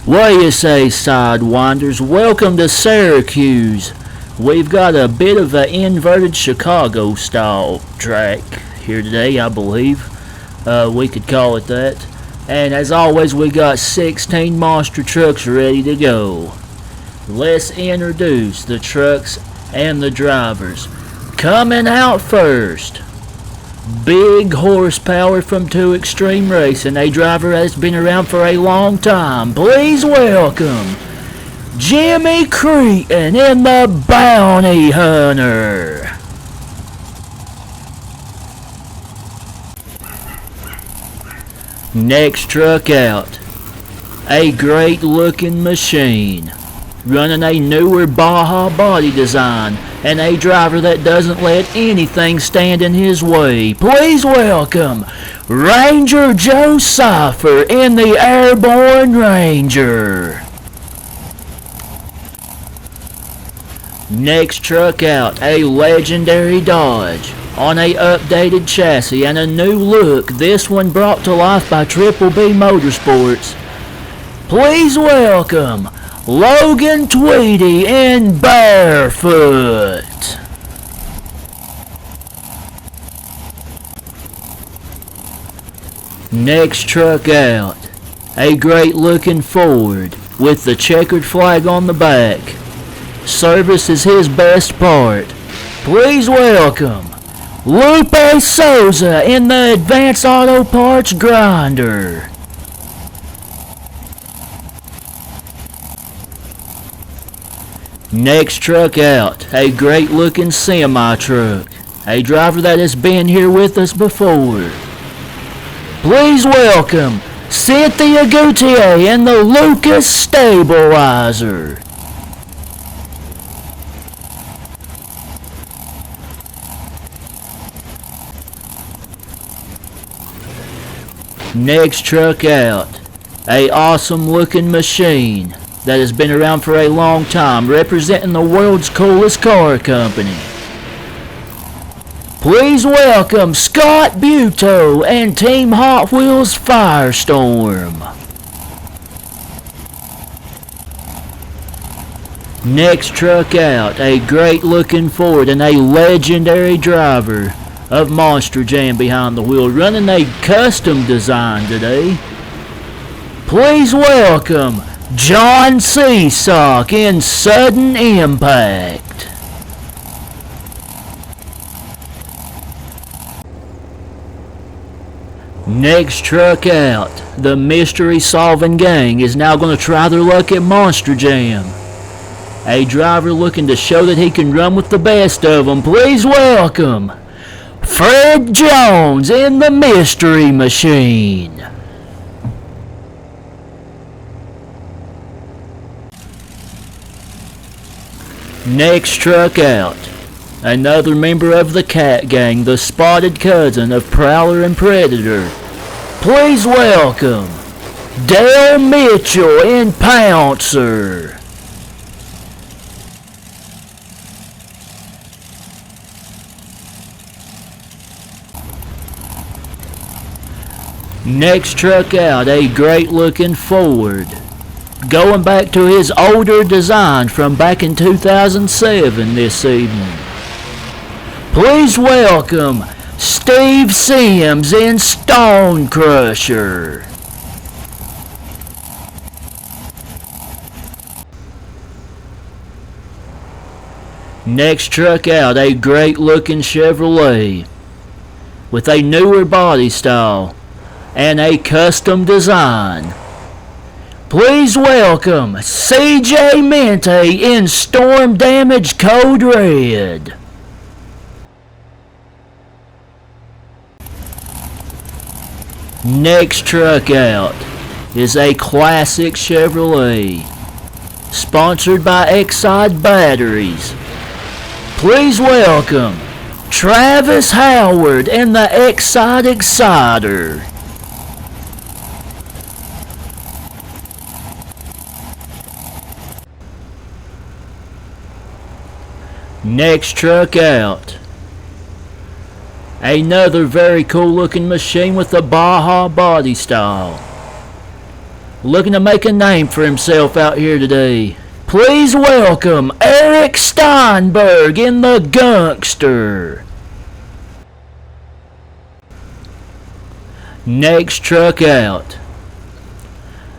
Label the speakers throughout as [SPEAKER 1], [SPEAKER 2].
[SPEAKER 1] What you say, Sidewinders? Welcome to Syracuse. We've got a bit of an inverted Chicago style track here today, I believe. We could call it that. And as always, we got 16 monster trucks ready to go. Let's introduce the trucks and the drivers. Coming out first, big horsepower from 2 Extreme Racing, a driver that's been around for a long time. Please welcome Jimmy Cretin in the Bounty Hunter. Next truck out, a great looking machine, running a newer Baja body design, and a driver that doesn't let anything stand in his way. Please welcome Ranger Joe Cipher in the Airborne Ranger. Next truck out, a legendary Dodge on a updated chassis and a new look, this one brought to life by Triple B Motorsports. Please welcome Logan Tweedy in Barefoot. Next truck out, a great looking Ford with the checkered flag on the back. Service is his best part. Please welcome Lupe Souza in the Advanced Auto Parts Grinder. Next truck out, a great looking semi-truck, a driver that has been here with us before. Please welcome Cynthia Gautier in the Lucas Stabilizer. Next truck out, a awesome looking machine that has been around for a long time, representing the world's coolest car company. Please welcome Scott Buteau and Team Hot Wheels Firestorm. Next truck out, a great looking Ford and a legendary driver of Monster Jam behind the wheel, running a custom design today. Please welcome John Seasock in Sudden Impact. Next truck out, the mystery solving gang is now going to try their luck at Monster Jam. A driver looking to show that he can run with the best of them. Please welcome Fred Jones in the Mystery Machine. Next truck out, another member of the Cat Gang, the spotted cousin of Prowler and Predator. Please welcome Dale Mitchell in Pouncer. Next truck out, a great looking Ford, going back to his older design from back in 2007 this evening. Please welcome Steve Sims in Stone Crusher. Next truck out, a great looking Chevrolet with a newer body style and a custom design. Please welcome CJ Mente in Storm Damage Code Red. Next truck out is a classic Chevrolet, sponsored by Excite Batteries. Please welcome Travis Howard in the Excite Exciter. Next truck out, another very cool looking machine with a Baja body style. looking to make a name for himself out here today. Please welcome Eric Steinberg in the Gunkster. Next truck out.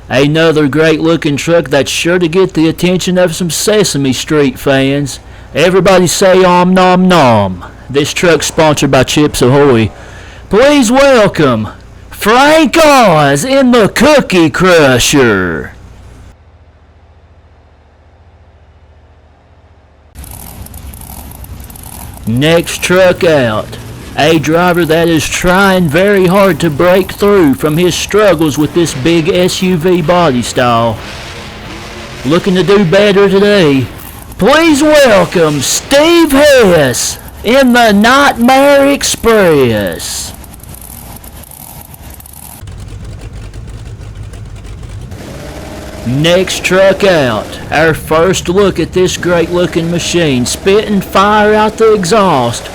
[SPEAKER 1] Another great looking truck that's sure to get the attention of some Sesame Street fans. Everybody say om nom nom. This truck's sponsored by Chips Ahoy. Please welcome Frank Oz in the Cookie Crusher. Next truck out. A driver that is trying very hard to break through from his struggles with this big SUV body style. Looking to do better today. Please welcome Steve Hess in the Nightmare Express. Next truck out. Our first look at this great looking machine, spitting fire out the exhaust.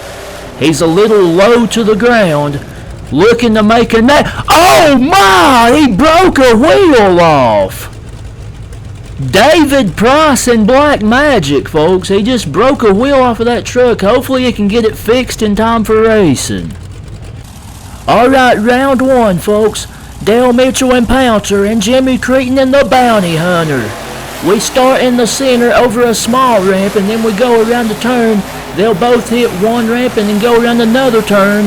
[SPEAKER 1] He's a little low to the ground, looking to make a oh my! He broke a wheel off! David Price in Black Magic, folks. He just broke a wheel off of that truck. Hopefully he can get it fixed in time for racing. Alright, round one, folks. Dale Mitchell and Pouncer and Jimmy Cretin and the Bounty Hunter. We start in the center over a small ramp and then we go around the turn. They'll both hit one ramp and then go around another turn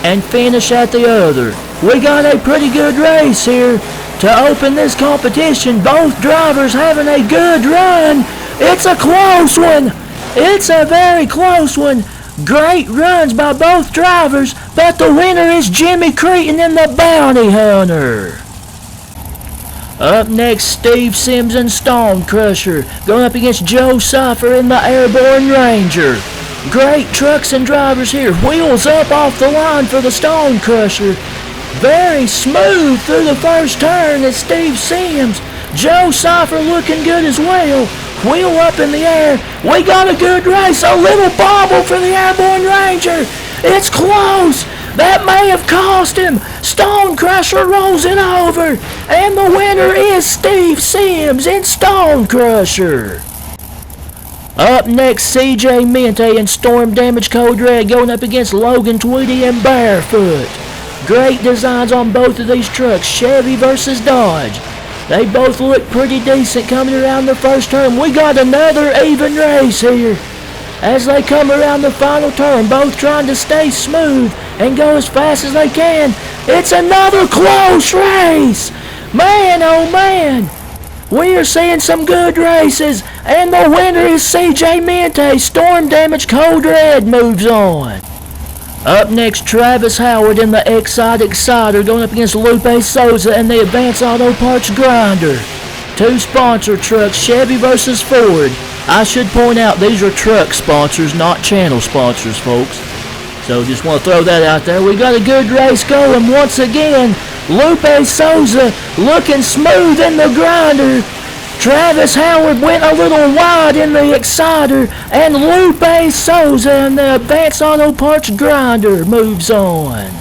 [SPEAKER 1] and finish at the other. We got a pretty good race here to open this competition. Both drivers having a good run. It's a close one. It's a very close one. Great runs by both drivers, but the winner is Jimmy Cretin and the Bounty Hunter. Up next, Steve Sims and Stone Crusher going up against Joe Cypher in the Airborne Ranger. Great trucks and drivers here. Wheels up off the line for the Stone Crusher. Very smooth through the first turn is Steve Sims. Joe Cypher looking good as well. Wheel up in the air. We got a good race. A little bobble for the Airborne Ranger. It's close. That may have cost him. Stone Crusher rolls it over. And the winner is Steve Sims in Stone Crusher. Up next, CJ Mente and Storm Damage Code Red going up against Logan Tweedy and Barefoot. Great designs on both of these trucks. Chevy versus Dodge. They both look pretty decent coming around the first turn. We got another even race here. As they come around the final turn, both trying to stay smooth and go as fast as they can. It's another close race. Man, oh man. We are seeing some good races. And the winner is CJ Mente. Storm Damage Code Red moves on. Up next, Travis Howard in the Exotic Cider going up against Lupe Souza and the Advance Auto Parts Grinder. Two sponsor trucks, Chevy versus Ford. I should point out these are truck sponsors, not channel sponsors, folks. So just want to throw that out there. We got a good race going once again. Lupe Souza looking smooth in the Grinder. Travis Howard went a little wide in the Exciter, and Lupe Souza and the Advance Auto Parts Grinder moves on.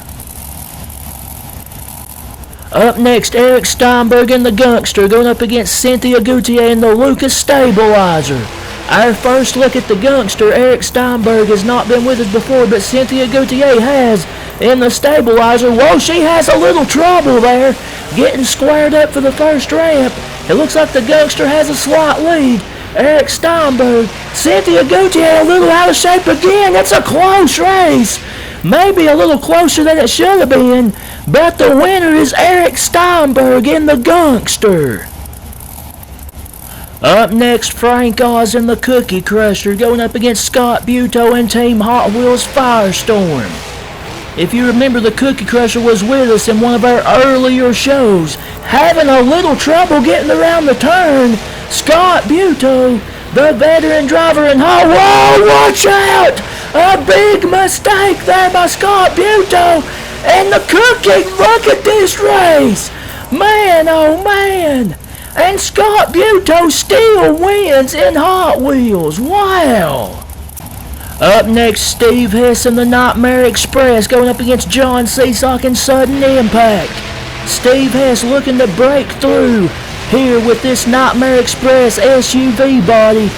[SPEAKER 1] Up next, Eric Steinberg and the Gunkster going up against Cynthia Gautier and the Lucas Stabilizer. Our first look at the Gunkster, Eric Steinberg has not been with us before, but Cynthia Gautier has in the Stabilizer. Whoa, she has a little trouble there, getting squared up for the first ramp. It looks like the Gunkster has a slight lead. Eric Steinberg, Cynthia Gautier a little out of shape again. It's a close race. Maybe a little closer than it should have been, but the winner is Eric Steinberg in the Gunkster. Up next, Frank Oz in the Cookie Crusher going up against Scott Buteau and Team Hot Wheels Firestorm. If you remember, the Cookie Crusher was with us in one of our earlier shows, having a little trouble getting around the turn. Scott Buteau, the veteran driver in Hot Whoa, watch out! A big mistake there by Scott Buteau. And the Cookie, look at this race. Man, oh man. And Scott Buteau still wins in Hot Wheels. Wow. Up next, Steve Hess and the Nightmare Express going up against John Seasock and Sudden Impact. Steve Hess looking to break through here with this Nightmare Express SUV body.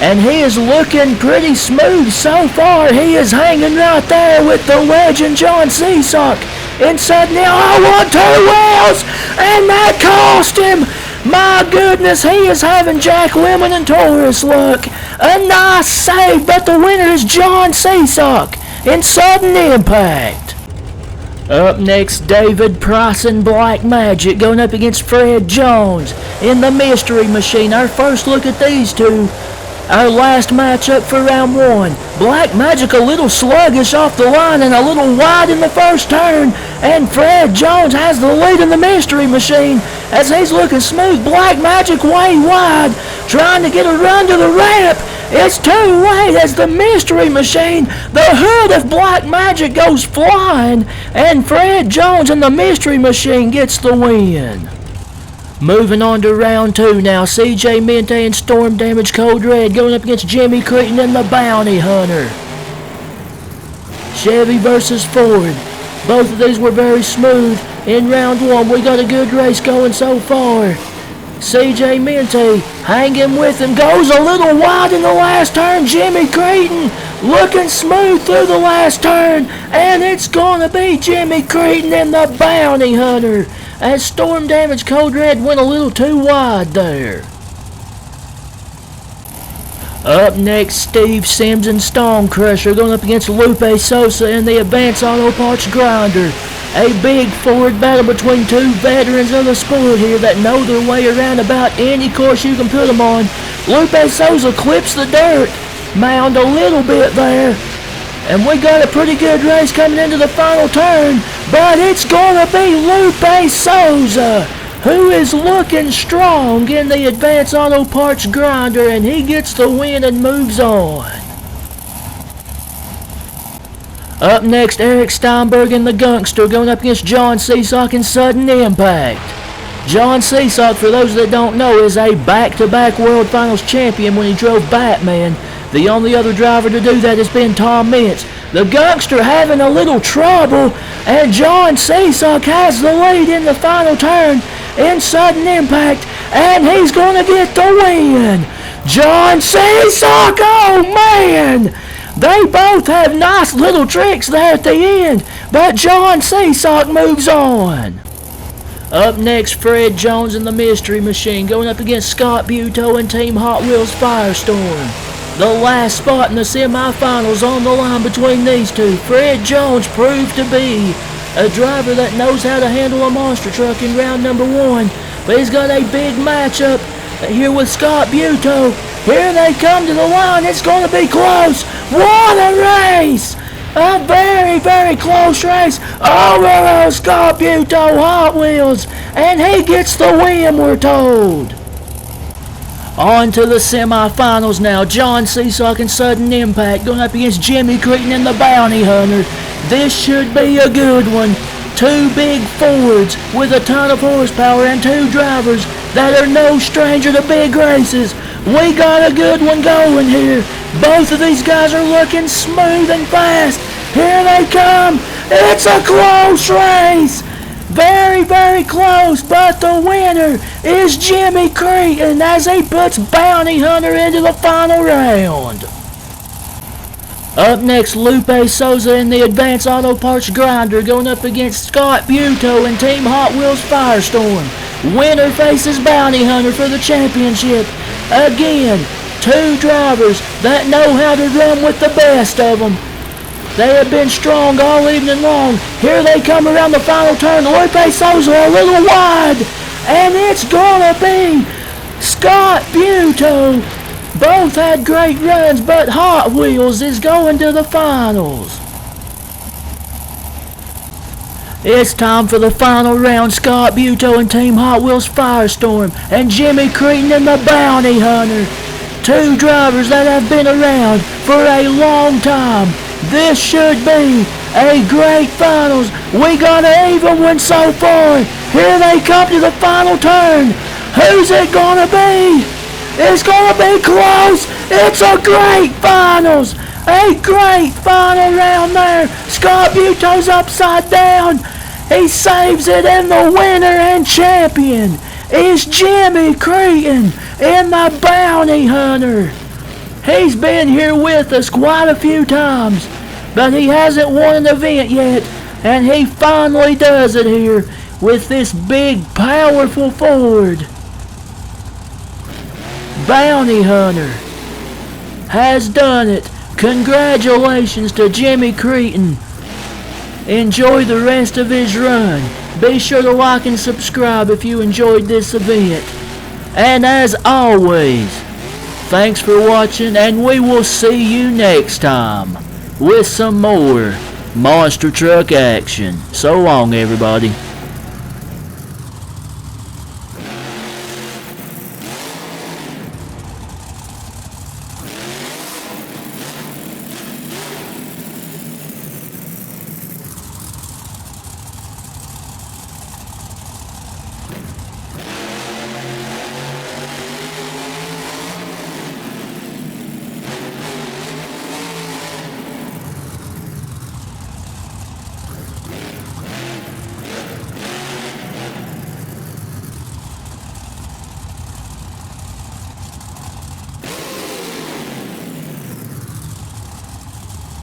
[SPEAKER 1] And he is looking pretty smooth so far. He is hanging right there with the legend John Seasock. And suddenly, oh, 1, 2 wheels! And that cost him! My goodness, he is having Jack Lemmon and Taurus luck. A nice save, but the winner is John Seasock in sudden impact. Up next, David Price and Black Magic going up against Fred Jones in the Mystery Machine. Our first look at these two. Our last matchup for round 1. Black Magic a little sluggish off the line and a little wide in the first turn. And Fred Jones has the lead in the Mystery Machine as he's looking smooth. Black Magic way wide, trying to get a run to the ramp. It's too late as the Mystery Machine, the hood of Black Magic goes flying. And Fred Jones in the Mystery Machine gets the win. Moving on to round 2 now. CJ Mente and Storm Damage Code Red going up against Jimmy Cretin and the Bounty Hunter. Chevy versus Ford. Both of these were very smooth. In round 1, we got a good race going so far. CJ Mente hanging with him. Goes a little wide in the last turn. Jimmy Cretin looking smooth through the last turn. And it's going to be Jimmy Cretin and the Bounty Hunter, as Storm Damage Code Red went a little too wide there. Up next, Steve Sims and Stone Crusher going up against Lupe Sosa in the Advance Auto Parts Grinder. A big forward battle between two veterans of the sport here that know their way around about any course you can put them on. Lupe Sosa clips the dirt mound a little bit there. And we got a pretty good race coming into the final turn, but it's going to be Lupe Sosa who is looking strong in the Advance Auto Parts Grinder, and he gets the win and moves on. Up next, Eric Steinberg and the Gunkster going up against John Seasock in Sudden Impact. John Seasock, for those that don't know, is a back-to-back World Finals champion when he drove Batman. The only other driver to do that has been Tom Mintz. The Gunkster having a little trouble, and John Seasock has the lead in the final turn in Sudden Impact, and he's going to get the win. John Seasock, oh man! They both have nice little tricks there at the end, but John Seasock moves on. Up next, Fred Jones and the Mystery Machine going up against Scott Buteau and Team Hot Wheels Firestorm. The last spot in the semifinals on the line between these two. Fred Jones proved to be a driver that knows how to handle a monster truck in round number 1, but he's got a big matchup here with Scott Buteau. Here they come to the line. It's going to be close. What a race! A very, very close race. Oh, Scott Buteau Hot Wheels, and he gets the win, we're told. On to the semifinals now. John Seasock and Sudden Impact going up against Jimmy Cretin and the Bounty Hunter. This should be a good one. Two big Fords with a ton of horsepower and two drivers that are no stranger to big races. We got a good one going here. Both of these guys are looking smooth and fast. Here they come. It's a close race. Very, very close, but the winner is Jimmy Cretin as he puts Bounty Hunter into the final round. Up next, Lupe Sosa in the Advance Auto Parts Grinder going up against Scott Buteau and Team Hot Wheels Firestorm. Winner faces Bounty Hunter for the championship. Again, two drivers that know how to run with the best of them. They have been strong all evening long. Here they come around the final turn. Lupe Sosa a little wide, and it's gonna be Scott Buteau. Both had great runs, but Hot Wheels is going to the finals. It's time for the final round. Scott Buteau and Team Hot Wheels Firestorm and Jimmy Cretin and the Bounty Hunter. Two drivers that have been around for a long time. This should be a great finals. We got an even one so far. Here they come to the final turn. Who's it gonna be? It's gonna be close. It's a great finals. A great final round there. Scott Buteau's upside down. He saves it, and the winner and champion is Jimmy Cretin and the Bounty Hunter. He's been here with us quite a few times, but he hasn't won an event yet, and he finally does it here with this big, powerful Ford. Bounty Hunter has done it. Congratulations to Jimmy Cretin. Enjoy the rest of his run. Be sure to like and subscribe if you enjoyed this event. And as always, thanks for watching, and we will see you next time with some more monster truck action. So long, everybody.